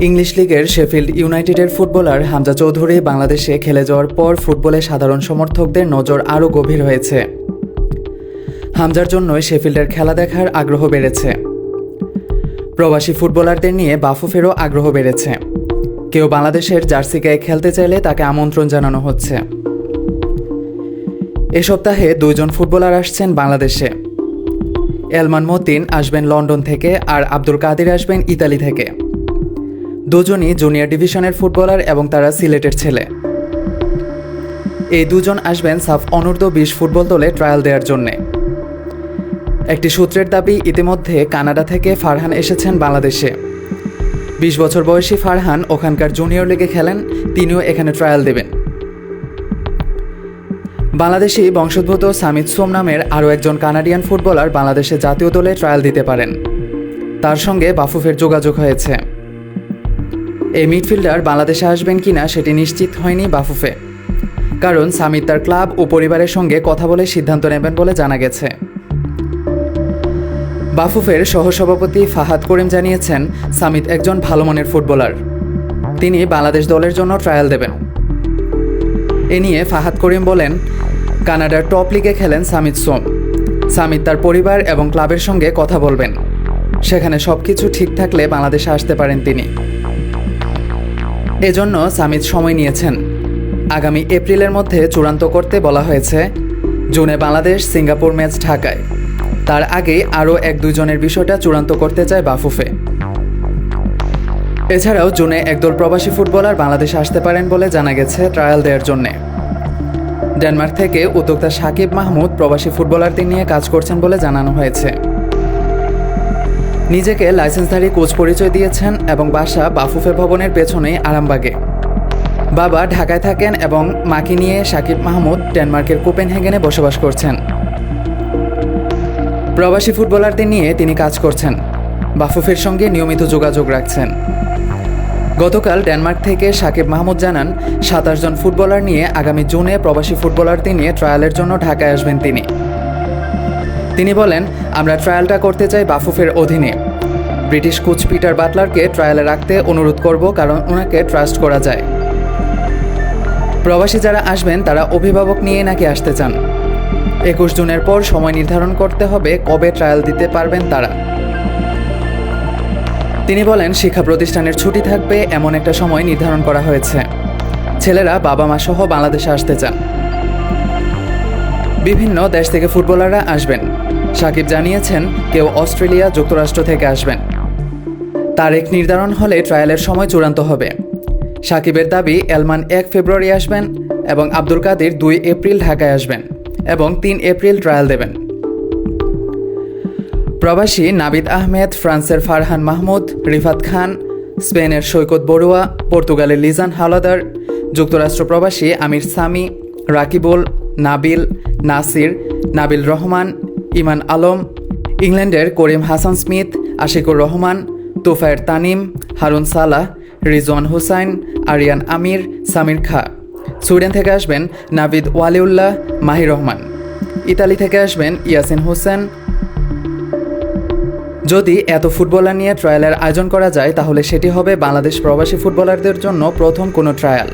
English লিগের Sheffield ইউনাইটেডের footballer Hamza Chowdhury বাংলাদেশে খেলে যাওয়ার পর ফুটবলে সাধারণ সমর্থকদের নজর আরও গভীর হয়েছে। হামজার জন্যই শেফিল্ডের খেলা দেখার আগ্রহ বেড়েছে। প্রবাসী ফুটবলারদের নিয়ে বাফুফেরও আগ্রহ বেড়েছে। কেউ বাংলাদেশের জার্সি গায়ে খেলতে চাইলে তাকে আমন্ত্রণ জানানো হচ্ছে। এ সপ্তাহে 2 জন ফুটবলার আসছেন বাংলাদেশে। এলমান মতিন আসবেন লন্ডন থেকে আর আব্দুল কাদির আসবেন ইতালি থেকে। দুজনই জুনিয়র ডিভিশনের ফুটবলার এবং তারা সিলেটের ছেলে। এই 2 জন আসবেন সাফ অনূর্ধ্ব 20 ফুটবল দলে ট্রায়াল দেওয়ার জন্যে। একটি সূত্রের দাবি, ইতিমধ্যে কানাডা থেকে ফারহান এসেছেন বাংলাদেশে। 20 বছর বয়সী ফারহান ওখানকার জুনিয়র লিগে খেলেন, তিনিও এখানে ট্রায়াল দেবেন। বাংলাদেশি বংশোদ্ভূত সামিত সোম নামের আরও একজন কানাডিয়ান ফুটবলার বাংলাদেশের জাতীয় দলে ট্রায়াল দিতে পারেন। তার সঙ্গে বাফুফের যোগাযোগ হয়েছে। এই মিডফিল্ডার বাংলাদেশে আসবেন কিনা সেটি নিশ্চিত হয়নি বাফুফে, কারণ সামিত তার ক্লাব ও পরিবারের সঙ্গে কথা বলে সিদ্ধান্ত নেবেন বলে জানা গেছে। বাফুফের সহসভাপতি ফাহাদ করিম জানিয়েছেন, সামিত একজন ভালো মানের ফুটবলার, তিনি বাংলাদেশ দলের জন্য ট্রায়াল দেবেন। এ নিয়ে ফাহাদ করিম বলেন, কানাডার টপ লিগে খেলেন সামিত সোম। সামিত তার পরিবার এবং ক্লাবের সঙ্গে কথা বলবেন, সেখানে সবকিছু ঠিক থাকলে বাংলাদেশে আসতে পারেন তিনি। এজন্য সামিত সময় নিয়েছেন। আগামী এপ্রিলের মধ্যে চূড়ান্ত করতে বলা হয়েছে। জুনে বাংলাদেশ সিঙ্গাপুর ম্যাচ ঢাকায়, তার আগে আরও 1-2 জনের বিষয়টা চূড়ান্ত করতে চায় বাফুফে। এছাড়াও জুনে একদল প্রবাসী ফুটবলার বাংলাদেশে আসতে পারেন বলে জানা গেছে ট্রায়াল দেওয়ার জন্যে। ডেনমার্ক থেকে উদ্যোক্তা সাকিব মাহমুদ প্রবাসী ফুটবলারদের নিয়ে কাজ করছেন বলে জানানো হয়েছে। নিজেকে লাইসেন্সধারী কোচ পরিচয় দিয়েছেন এবং বাসা বাফুফে ভবনের পেছনেই আরামবাগে। বাবা ঢাকায় থাকেন এবং মাকে নিয়ে সাকিব মাহমুদ ডেনমার্কের কোপেনহেগেনে বসবাস করছেন। প্রবাসী ফুটবলারদের নিয়ে তিনি কাজ করছেন, বাফুফের সঙ্গে নিয়মিত যোগাযোগ রাখছেন। গতকাল ডেনমার্ক থেকে সাকিব মাহমুদ জানান, 27 জন ফুটবলার নিয়ে আগামী জুনে প্রবাসী ফুটবলারদের নিয়ে ট্রায়ালের জন্য ঢাকায় আসবেন তিনি বলেন, আমরা ট্রায়ালটা করতে চাই বাফুফের অধীনে। ব্রিটিশ কোচ পিটার বাটলারকে ট্রায়ালে রাখতে অনুরোধ করব, কারণ ওনাকে ট্রাস্ট করা যায়। প্রবাসী যারা আসবেন তারা অভিভাবক নিয়ে নাকি আসতে চান। 21 জুনের পর সময় নির্ধারণ করতে হবে কবে ট্রায়াল দিতে পারবেন তারা। তিনি বলেন, শিক্ষা প্রতিষ্ঠানের ছুটি থাকবে এমন একটা সময় নির্ধারণ করা হয়েছে। ছেলেরা বাবা মা সহ বাংলাদেশে আসতে চান। বিভিন্ন দেশ থেকে ফুটবলাররা আসবেন। সাকিব জানিয়েছেন, কেউ অস্ট্রেলিয়া, যুক্তরাষ্ট্র থেকে আসবেন। তারিখ নির্ধারণ হলে ট্রায়ালের সময় চূড়ান্ত হবে। সাকিবের দাবি, এলমান 1 ফেব্রুয়ারি আসবেন এবং আব্দুল কাদির 2 এপ্রিল ঢাকায় আসবেন এবং 3 এপ্রিল ট্রায়াল দেবেন। প্রবাসী নাবিদ আহমেদ, ফ্রান্সের ফারহান মাহমুদ, রিফাত খান, স্পেনের সৈকত বড়ুয়া, পর্তুগালের লিজান হাওলাদার, যুক্তরাষ্ট্র প্রবাসী আমির সামি, রাকিবুল, নাবিল, নাসির, নাবিল রহমান, ইমান আলম, ইংল্যান্ডের করিম হাসান স্মিথ, আশিকুর রহমান, তোফায়ের তানিম, হারুন সালাহ, রিজওয়ান হুসাইন, আরিয়ান আমির, সামির খা। সুইডেন থেকে আসবেন নাবিদ ওয়ালিউল্লাহ, মাহি রহমান। ইতালি থেকে আসবেন ইয়াসিন হোসেন। যদি এত ফুটবলার নিয়ে ট্রায়ালের আয়োজন করা যায়, তাহলে সেটি হবে বাংলাদেশ প্রবাসী ফুটবলারদের জন্য প্রথম কোনো ট্রায়াল।